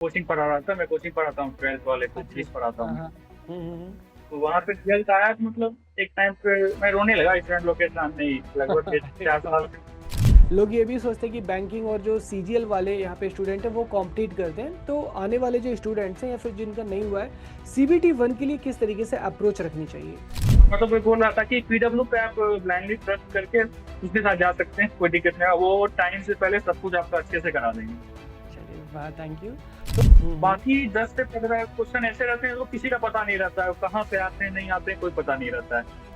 Coaching पढ़ा रहा था, मैं कोचिंग पढ़ाता हूँ 12th वाले को, अच्छा। इंग्लिश पढ़ाता हूँ हाँ, मैं। हाँ। हुँ। तो वहाँ पे रिजल्ट आया तो मतलब एक टाइम पे मैं रोने लगा स्टूडेंट लोग के सामने ही, लगभग अरे 4 वाह! साल से। लोग ये भी सोचते हैं कि बैंकिंग और जो सीजीएल वाले यहाँ पे स्टूडेंट हैं वो कॉम्पीट करते हैं। तो आने वाले जो स्टूडेंट्स हैं या फिर जिनका नहीं हुआ है, सीबीटी 1 के लिए किस तरीके से अप्रोच रखनी चाहिए? मतलब मैं बोल रहा था कि पीडब्ल्यू पे आप ब्लाइंडली ट्रस्ट करके उसके साथ जा सकते हैं, कोई दिक्कत नहीं है, वो टाइम से पहले सब कुछ आपका अच्छे से करा देंगे। चलिए वाह! Thank you. तो हुँ। बाकी 10 से 15 क्वेश्चन ऐसे रहते हैं, वो किसी का पता नहीं रहता है, कहाँ से आते हैं, नहीं आते हैं, कोई पता नहीं रहता है।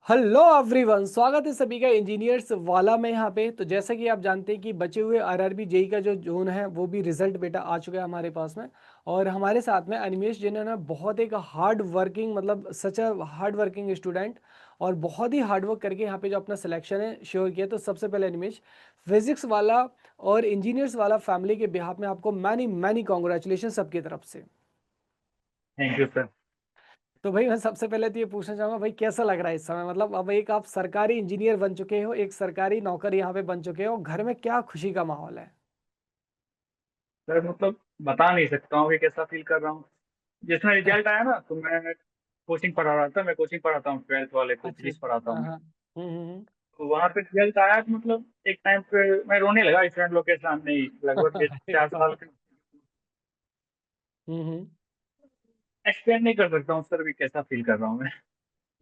हेलो एवरीवन, स्वागत है सभी का इंजीनियर्स वाला में यहाँ पे। तो जैसा कि आप जानते हैं कि बचे हुए आरआरबी जेई का जो जोन है वो भी रिजल्ट बेटा आ चुका है हमारे पास में। और हमारे साथ में अनिमेश जिन्होंने बहुत एक हार्ड वर्किंग मतलब सच अ हार्ड वर्किंग स्टूडेंट और बहुत ही हार्ड वर्क करके यहाँ पे जो अपना सिलेक्शन है श्योर किया। तो सबसे पहले अनिमेश, फिजिक्स वाला और इंजीनियर्स वाला फैमिली के बिहाफ में आपको मैनी मैनी कॉन्ग्रेचुलेशन सबकी तरफ से। Thank you sir. तो भाई मैं सबसे पहले तो ये पूछना चाहूँगा भाई कैसा लग रहा है इस समय? मतलब अब एक आप सरकारी इंजीनियर बन चुके हो, एक सरकारी नौकर यहाँ पे बन चुके हो, घर में क्या खुशी का माहौल है? सर मतलब बता नहीं सकता हूँ कि कैसा फील कर रहा हूँ। जिसमें रिजल्ट आया ना तो मैं कोचिंग पढ़ा रहा था, मैं कोचिंग पढ़ाता हूँ 12th वाले को, अच्छा, फिजिक्स अच्छा। पढ़ाता हूँ हाँ, मैं। हाँ। हुँ। तो वहाँ पे रिजल्ट आया तो मतलब एक टाइम पे मैं रोने लगा स्टूडेंट लोग के सामने ही, लगभग अरे 4 वाह! साल से। हुँ। एक्सप्लेन नहीं कर सकता हूँ सर, भी कैसा फील कर रहा हूँ मैं।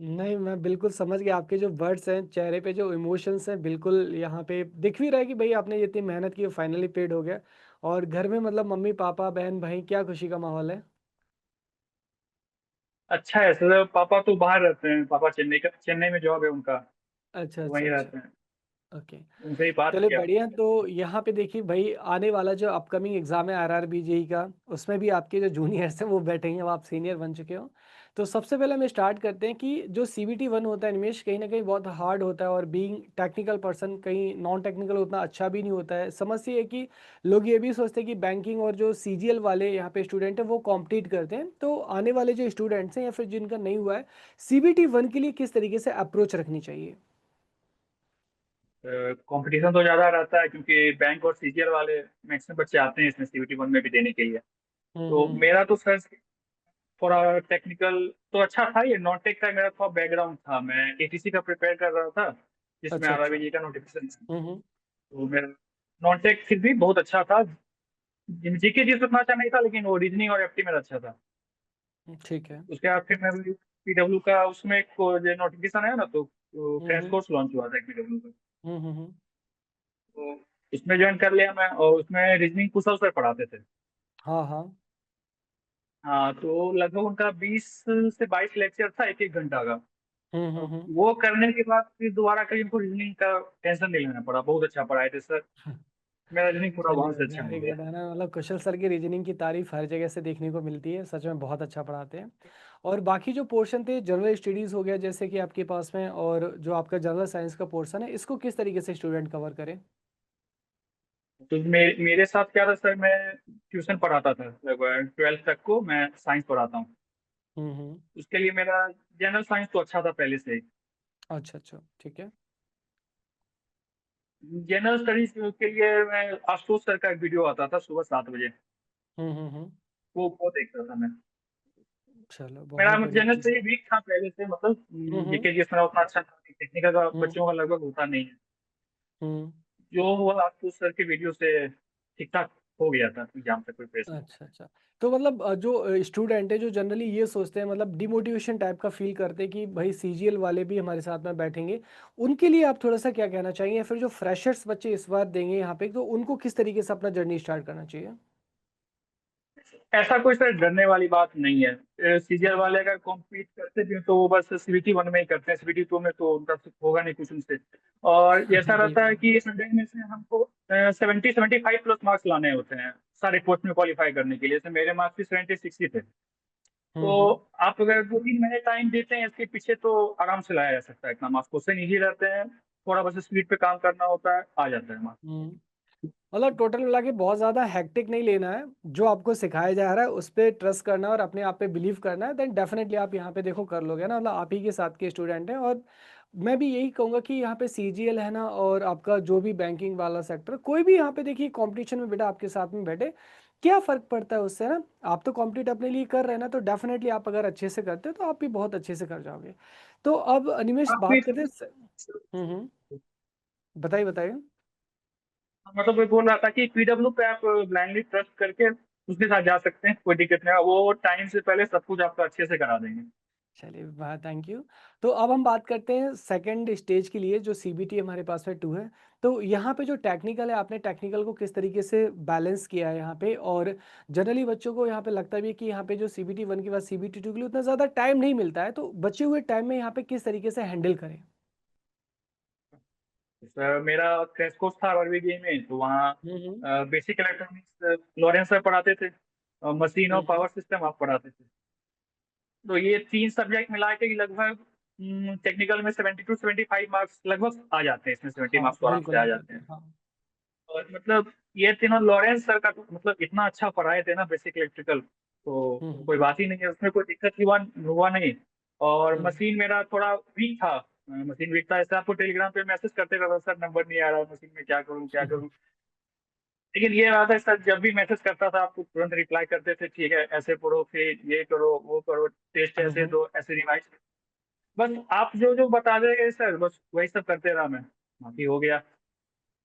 नहीं, मैं बिल्कुल समझ गया आपके जो वर्ड्स हैं, चेहरे पे जो इमोशंस हैं, बिल्कुल यहाँ पे दिख भी रहा है कि भई आपने जितनी मेहनत की वो फाइनली पेड हो गया। और घर में मतलब मम्मी-पापा, बहन-भाई क्या खुशी का माहौल है? अच्छा है सर, पापा तो बाहर रहते हैं, पापा चेन्नई में जॉब है उनका, अच्छा, तो अच्छा, वहीं अच्छा। रहते हैं। ओके। उनसे ही बात चलिए किया। बढ़िया। तो यहाँ पे देखिए भाई आने वाला जो अपकमिंग एग्जाम है आरआरबी जेई का, उसमें भी आपके जो जूनियर्स हैं वो बैठेंगे, अब आप सीनियर बन चुके हो। तो सबसे पहले हम स्टार्ट करते हैं कि जो सीबीटी 1 होता है निमेश, कहीं ना कहीं बहुत हार्ड होता है और बीइंग टेक्निकल पर्सन कहीं नॉन टेक्निकल उतना अच्छा भी नहीं होता है। समस्या ये है कि लोग ये भी सोचते हैं कि बैंकिंग और जो सीजीएल वाले यहाँ पे स्टूडेंट हैं वो कॉम्पीट करते हैं। तो आने वाले जो स्टूडेंट्स हैं या फिर जिनका नहीं हुआ है, सीबीटी 1 के लिए किस तरीके से अप्रोच रखनी चाहिए? कंपटीशन तो ज़्यादा रहता है क्योंकि बैंक और सीजीएल वाले मैक्सिमम बच्चे आते हैं इसमें सीयूटी 1 में भी देने के लिए। तो हम्म। मेरा तो सर थोड़ा टेक्निकल तो अच्छा था, ये नॉन टेक का मेरा थोड़ा बैकग्राउंड था, मैं एटीसी का प्रिपेयर कर रहा था जिसमें अच्छा, अच्छा। आरआरबी का नोटिफिकेशन था। हम्म। तो मेरा नॉन टेक फिर भी बहुत अच्छा था। जीके जी उतना अच्छा नहीं था, लेकिन वो रीजनिंग और एप्टी मेरा अच्छा था। ठीक है। उसके बाद फिर मैं पीडब्ल्यू का उसमें एक जो नोटिफिकेशन आया ना, तो क्रैश हुँ। कोर्स लॉन्च हुआ था एक पीडब्ल्यू का। हुँ। तो उसमें ज्वाइन कर लिया मैं, और उसमें रीजनिंग कुशल सर पढ़ाते थे। हाँ, हाँ। हाँ, तो लगभग उनका 20 से 22 लेक्चर था, एक एक घंटा का। अब हुँ। वो करने के बाद फिर दोबारा कहीं उनको रीजनिंग का टेंशन नहीं लेना पड़ा, बहुत अच्छा पढ़ाए थे सर। मेरा रीजनिंग पूरा वहां चलिए से अच्छा हो वेरी गया। गुड है ना, मतलब कुशल सर की रीजनिंग की तारीफ़ हर जगह से देखने को मिलती है, सच में बहुत अच्छा पढ़ाते हैं। और बाकी जो पोर्शन थे जनरल स्टडीज़ हो गया जैसे कि आपके पास में, और जो आपका जनरल साइंस का पोर्शन है, इसको किस तरीके से स्टूडेंट कवर करें? तो मेरे साथ क्या था सर, मैं ट्यूशन पढ़ाता था लगभग 12th तक को, मैं साइंस पढ़ाता हूँ। हुँ। उसके लिए मेरा जनरल साइंस तो अच्छा था पहले से ही। अच्छा, अच्छा, ठीक है। जनरल स्टडीज के लिए मैं आशुतोष सर का एक वीडियो आता था सुबह 7 बजे, हुँ। वो देखता था मैं। चलो मेरा बहुत बढ़िया। जनरल से वीक था पहले से, मतलब हुँ। जीके जीएस मेरा उतना अच्छा था, टेक्निकल का हुँ। बच्चों का लगभग होता नहीं है। हुँ। जो हुआ आशुतोष सर के वीडियो से ठीक ठाक हो गया था एग्जाम तक प्रिपरेशन। अच्छा, अच्छा। तो मतलब जो स्टूडेंट है जो जनरली ये सोचते हैं मतलब डिमोटिवेशन टाइप का फ़ील करते हैं कि भाई सीजीएल वाले भी हमारे साथ में बैठेंगे, उनके लिए आप थोड़ा-सा क्या कहना चाहेंगे? या फिर जो फ्रेशर्स बच्चे इस बार देंगे यहाँ पे, तो उनको किस तरीके से अपना जर्नी स्टार्ट करना चाहिए? ऐसा कोई सर डरने वाली बात नहीं है, सीजीएल वाले अगर कॉम्पीट करते भी हैं, तो वो बस सीबीटी 1 में ही करते हैं, सीबीटी 2 में तो उनका कुछ होगा नहीं कुछ उनसे। और ऐसा रहता है बिल्कुल। कि 100 में से हमको 70-75 प्लस मार्क्स लाने होते हैं सारे पोस्ट में क्वालिफाई करने के लिए। जैसे मेरे मार्क्स भी 76 ही थे। तो हुँ। आप अगर 2-3 महीने टाइम देते हैं इसके पीछे तो आराम से लाया जा सकता है इतना मार्क्स, क्वेश्चन ईजी रहते हैं, थोड़ा बस स्पीड पे काम करना होता है, आ जाता है मार्क्स। हुँ। मतलब टोटल मिला के बहुत ज़्यादा हेक्टिक नहीं लेना है, जो आपको सिखाया जा रहा है उस पे ट्रस्ट करना है और अपने आप पे बिलीव करना है, देन डेफिनिटली आप यहाँ पे देखो कर लोगे ना, मतलब आप ही के साथ के स्टूडेंट हैं। और मैं भी यही कहूँगा कि यहाँ पे सीजीएल है ना, और आपका जो भी बैंकिंग वाला सेक्टर, कोई भी यहाँ पे देखिए कॉम्पिटिशन में बेटा आपके साथ में बैठे, क्या फ़र्क पड़ता है उससे ना? आप तो कॉम्पिटिट अपने लिए कर रहे हैं ना, तो डेफ़िनेटली आप अगर अच्छे से करते हो तो आप भी बहुत अच्छे से कर जाओगे। तो अब अनिमेष आप भी बात करते हैं हुँ, हुँ। बताइए, बताइए। मतलब मैं बोल रहा था कि पीडब्ल्यू पे आप ब्लाइंडली ट्रस्ट करके उसके साथ जा सकते हैं, कोई दिक्कत नहीं है, वो टाइम से पहले सब कुछ आपका अच्छे से करा देंगे। चलिए, वाह! Thank you. तो अब हम बात करते हैं सेकंड स्टेज के लिए जो सीबीटी हमारे पास में 2 है। तो यहाँ पे जो टेक्निकल है, आपने टेक्निकल को किस तरीके से बैलेंस किया है यहाँ पे? और जनरली बच्चों को यहाँ पे लगता भी है कि यहाँ पे जो सीबीटी 1 के बाद सीबीटी 2 के लिए उतना ज़्यादा टाइम नहीं मिलता है, तो बचे हुए टाइम में यहाँ पे किस तरीके से हैंडल करें? सर मेरा क्रैश कोर्स था आरआरबी में, तो वहाँ हुँ, हुँ। बेसिक इलेक्ट्रॉनिक्स लॉरेंस सर पढ़ाते थे, मशीन हुँ, और हुँ। पावर सिस्टम आप पढ़ाते थे। तो ये 3 सब्जेक्ट मिला के लगभग टेक्निकल में 70 टू 75 मार्क्स लगभग आ जाते हैं, इसमें 70 हाँ, मार्क्स तो आराम से बिल्कुल आ आ जाते जाते हैं। हैं। हाँ। और मतलब ये तीनों लॉरेंस सर का तो मतलब इतना अच्छा पढ़ाए थे ना बेसिक इलेक्ट्रिकल, तो हुँ, हुँ। कोई बात ही नहीं है, उसमें कोई दिक्कत ही हुआ नहीं। और हुँ, मशीन मेरा थोड़ा वीक था, मशीन वीक था, ऐसे आपको टेलीग्राम पे मैसेज करते रहता सर नंबर नहीं आ रहा मशीन में, क्या करूँ क्या हुँ। करूँ। लेकिन ये बात है सर, जब भी मैसेज करता था आपको तुरंत रिप्लाई करते थे, ठीक है ऐसे पढ़ो, फिर ये करो वो करो, टेस्ट हुँ, ऐसे हुँ। दो, ऐसे रिवाइज। बस आप जो जो बता देंगे सर, बस वही सब करते रहा मैं, बाकी हो गया,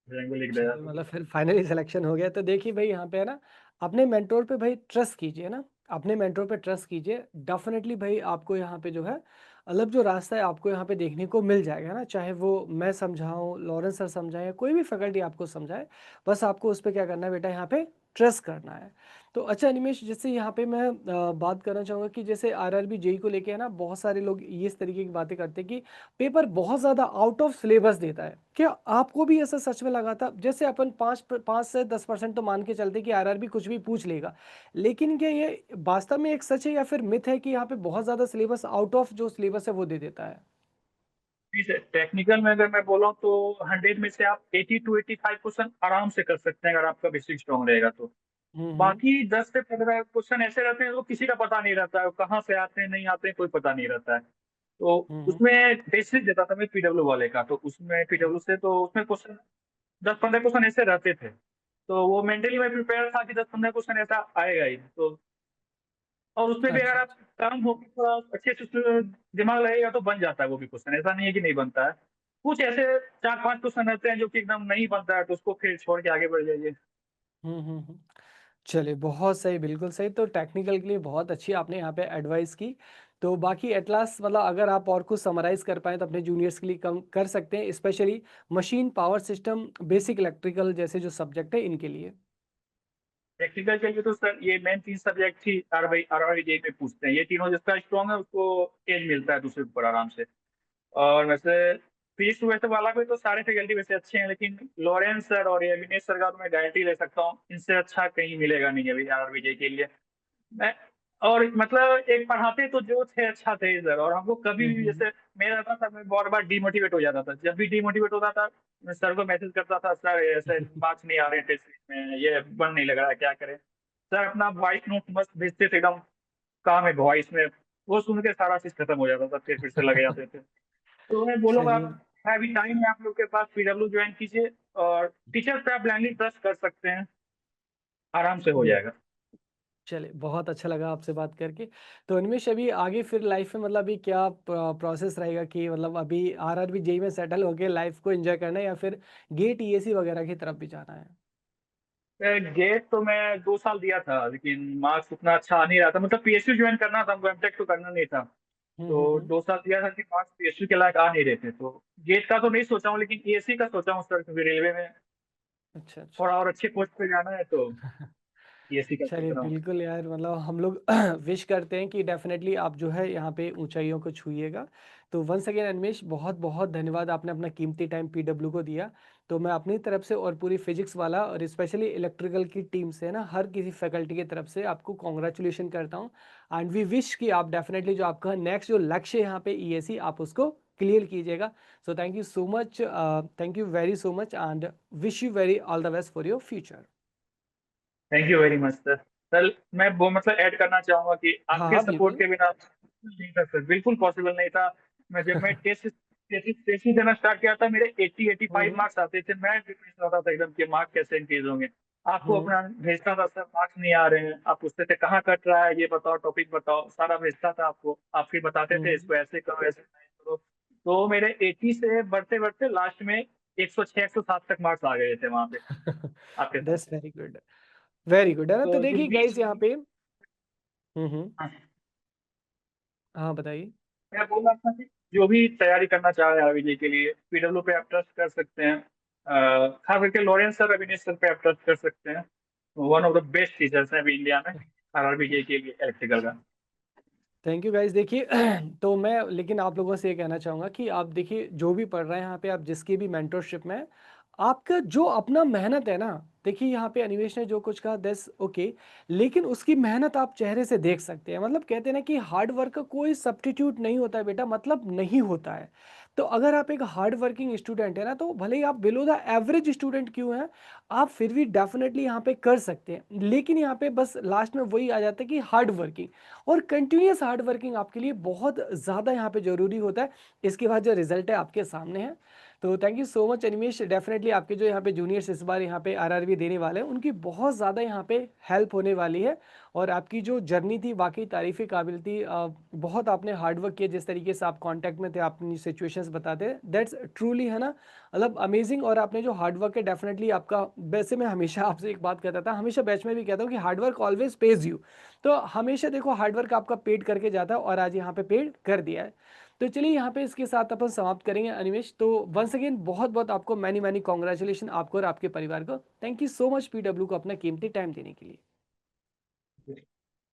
ड्राइंग लिख दिया चलिए तो। मतलब फिर फाइनली सिलेक्शन हो गया। तो देखिए भाई यहाँ पे है ना, अपने मेंटोर पे भाई ट्रस्ट कीजिए ना, अपने मेंटोर पे ट्रस्ट कीजिए। डेफ़िनेटली भाई आपको यहाँ पे जो है अलग जो रास्ता है आपको यहाँ पे देखने को मिल जाएगा ना, चाहे वो मैं समझाऊँ, लॉरेंस सर समझाएँ या कोई भी फैकल्टी आपको समझाए, बस आपको उस पे क्या करना है बेटा यहाँ पे ट्रस्ट करना है। तो अच्छा अनिमेष जैसे यहाँ पे मैं बात करना चाहूँगा कि जैसे आरआरबी जेईई को लेके है ना बहुत सारे लोग ये इस तरीके की बातें करते हैं कि पेपर बहुत ज़्यादा आउट ऑफ सिलेबस देता है। क्या आपको भी ऐसा सच में लगा था? जैसे अपन 5 से 10% तो मान के चलते हैं कि आरआरबी कुछ भी पूछ लेगा। लेकिन क्या ये वास्तव में एक सच है या फिर मिथ है कि यहाँ पे बहुत ज़्यादा सिलेबस आउट ऑफ जो सिलेबस है वो दे देता है? जी सर, टेक्निकल में अगर मैं बोला तो 100 में से आप 80 टू 85 क्वेश्चन आराम से कर सकते हैं अगर आपका बेसिक स्ट्रॉन्ग रहेगा तो। हुँ, हुँ। बाकी 10 से 15 क्वेश्चन ऐसे रहते हैं जो किसी का पता नहीं रहता है, कहाँ से आते हैं नहीं आते हैं कोई पता नहीं रहता है। तो हुँ, हुँ। उसमें बेसिक देता था मैं पीडब्ल्यू वाले का, तो उसमें हुँ। पीडब्ल्यू से तो उसमें क्वेश्चन 10-15 क्वेश्चन ऐसे रहते थे। तो वो मेंटली मैं प्रिपेयर था कि 10-15 क्वेश्चन ऐसा आएगा ही। तो और उसमें भी अगर अच्छा, आप अच्छा। काम हो के थोड़ा अच्छे से दिमाग लगेगा तो बन जाता है वो भी क्वेश्चन, ऐसा नहीं है कि नहीं बनता है। कुछ ऐसे 4-5 क्वेश्चन रहते हैं जो कि एकदम नहीं बनता है, तो उसको फिर छोड़ के आगे बढ़ जाइए। हुँ, हुँ, हुँ। चलिए, बहुत सही, बिल्कुल सही। तो टेक्निकल के लिए बहुत अच्छी आपने यहाँ पे एडवाइस की। तो बाकी एट लास्ट मतलब अगर आप और कुछ समराइज़ कर पाएँ तो अपने जूनियर्स के लिए कम कर सकते हैं, specially machine, power system, basic electrical जैसे जो सब्जेक्ट है इनके लिए। टेक्निकल के लिए तो सर ये मेन 3 सब्जेक्ट ही आरवाई में पूछते हैं। ये तीनों जिसका स्ट्रॉन्ग है उसको एज मिलता है दूसरे ऊपर आराम से। और वैसे फीस वैसे वाला पे तो सारे फैकल्टी वैसे अच्छे हैं, लेकिन लॉरेंस सर और ये विनेश सर का तो मैं गारंटी ले सकता हूँ, इनसे अच्छा कहीं मिलेगा नहीं अभी आरआरबी के लिए। मैं और मतलब एक पढ़ाते तो जो थे अच्छा थे इधर, और हमको कभी हुँ, भी हुँ। जैसे मेरा था सर, मैं बहुत बार डिमोटिवेट हो जाता था। जब भी डिमोटिवेट होता था मैं सर को मैसेज करता था, सर ऐसे मार्क्स नहीं आ रहे टेस्ट में, ये बन नहीं लग रहा है, क्या करें। सर अपना वॉइस नोट मस्त भेजते थे एकदम, काम है वॉइस में, वो सुन के सारा चीज खत्म हो जाता था, फिर से लगे जाते थे। तो मैं बोलूंगा चलिए आप है अभी टाइम है आप लोग के पास, पीडब्ल्यू ज्वाइन कीजिए, और टीचर पे आप ब्लाइंडली ट्रस्ट कर सकते हैं, आराम से हो बिल जाएगा। चलिए, बहुत अच्छा लगा आपसे बात करके। तो उनमेश अभी आगे फिर लाइफ़ में मतलब अभी क्या प्रोसेस रहेगा कि मतलब अभी आरआरबी, जेईई में सेटल होके लाइफ़ को एन्जॉय करना है या फिर गेट, ईएसी वगैरह की तरफ भी जाना है? गेट तो मैं 2 साल दिया था, लेकिन मार्क्स उतना अच्छा आ नहीं रहा था, मतलब पीएसयू ज्वाइन करना था हमको, एमटेक तो करना नहीं था। हुँ, हुँ, तो हुँ। 2 साल दिया था कि मार्क्स पीएसयू के लायक आ नहीं रहे थे, तो गेट का तो नहीं सोचा हूँ, लेकिन ईएससी का सोचा हूँ सर, क्योंकि रेलवे में अच्छा, अच्छा। थोड़ा और अच्छे पोस्ट पे जाना है, तो ईएससी का सोच चलिए, रहा हूँ। बिल्कुल यार मतलब हम लोग विश करते हैं कि डेफ़िनेटली आप जो है यहाँ पे ऊँचाइयों को छूइएगा। तो वंस अगेन अनिमेष बहुत-बहुत धन्यवाद आपने अपना कीमती टाइम पीडब्ल्यू को दिया। तो मैं अपनी तरफ से और पूरी फिज़िक्स वाला और स्पेशली इलेक्ट्रिकल की टीम से ना हर किसी फैकल्टी की तरफ से आपको कांग्रेचुलेशन करता हूँ एंड वी विश कि आप डेफ़िनेटली जो आपका नेक्स्ट जो लक्ष्य है यहाँ पे ईएसी आप उसको क्लियर कीजिएगा। So thank you so much thank you very so much and wish you very all the best for your future. Thank you very much sir. Sir मैं वो मतलब ऐड करना चाहूंगा कि हाँ, आपके हाँ, सपोर्ट बिल्कुल। के बिना नहीं था सर, बिल्कुल पॉसिबल नहीं था। मैं जब मैं टेस्ट देना स्टार्ट किया था, मेरे 80 हुँ, 85 हुँ। मार्क्स आते थे, मैं डिप्रेस होता था एकदम कि मार्क्स कैसे इंक्रीज होंगे। आपको हुँ, अपना भेजता था, सर मार्क्स नहीं आ रहे हैं, आप पूछते थे कहाँ कट रहा है, ये बताओ, टॉपिक बताओ, सारा भेजता था आपको, आप फिर बताते थे हुँ। इसको ऐसे करो, ऐसे नहीं करो। तो मेरे 80 से बढ़ते-बढ़ते लास्ट में 106 107 तक मार्क्स आ गए थे वहाँ पे, आपके साथ। That's very good, very good, है ना? तो तो जो देखिए बीच गाइज़ यहाँ पे हुँ, हुँ। हाँ, हाँ, बताइए। मैं बोल रहा था कि जो भी तैयारी करना चाह रहे हैं आरबीजे के लिए, पीडब्ल्यू पे आप ट्रस्ट कर सकते हैं। खास करके लॉरेंस सर, अविनेश सर पे आप ट्रस्ट कर सकते हैं। One of the best teachers हैं अभी इंडिया में, आरआरबीजे के लिए इलेक्ट्रिकल का। थैंक यू गाइज़ देखिए तो मैं लेकिन आप लोगों से ये कहना चाहूँगा कि आप देखिए जो भी पढ़ रहे हैं यहाँ पे आप जिसकी भी मेंटरशिप में हैं, आपका जो अपना मेहनत है ना, देखिए यहाँ पे अनिमेश ने जो कुछ कहा दैट्स ओके, लेकिन उसकी मेहनत आप चेहरे से देख सकते हैं। मतलब कहते हैं ना कि हार्ड वर्क का कोई सब्स्टिट्यूट नहीं होता है बेटा, मतलब नहीं होता है। तो अगर आप एक हार्ड वर्किंग स्टूडेंट है ना, तो भले ही आप बिलो द एवरेज स्टूडेंट क्यों हैं, आप फिर भी डेफ़िनेटली यहाँ पे कर सकते हैं। लेकिन यहाँ पे बस लास्ट में वही आ जाता है कि हार्ड वर्किंग और कंटिन्यूअस हार्ड वर्किंग आपके लिए बहुत ज़्यादा यहाँ पे ज़रूरी होता है। इसके बाद जो रिज़ल्ट है आपके सामने है। तो thank you so much Animesh, definitely आपके जो यहाँ पे जूनियर्स इस बार यहाँ पे आरआरबी देने वाले हैं, उनकी बहुत ज़्यादा यहाँ पे हेल्प होने वाली है और आपकी जो जर्नी थी वाक़ई तारीफ़ काबिल थी। बहुत आपने हार्ड वर्क किया, जिस तरीके से आप कॉन्टैक्ट में थे, आप अपनी सिचुएशंस बताते हैं, दैट्स ट्रूली है ना, मतलब अमेज़िंग। और आपने जो हार्ड वर्क है डेफ़िनेटली आपका, वैसे मैं हमेशा आपसे एक बात कहता था, हमेशा बैच में भी कहता हूँ कि hard work always pays you. तो हमेशा देखो हार्ड वर्क आपका पेड करके जाता है और आज यहाँ पे पेड कर दिया है। तो चलिए यहाँ पे इसके साथ अपन समाप्त करेंगे अनिमेश। तो वंस अगेन बहुत-बहुत आपको मैनी मैनी कांग्रेचुलेशन, आपको और आपके परिवार को। Thank you so much PW को अपना कीमती टाइम देने के लिए।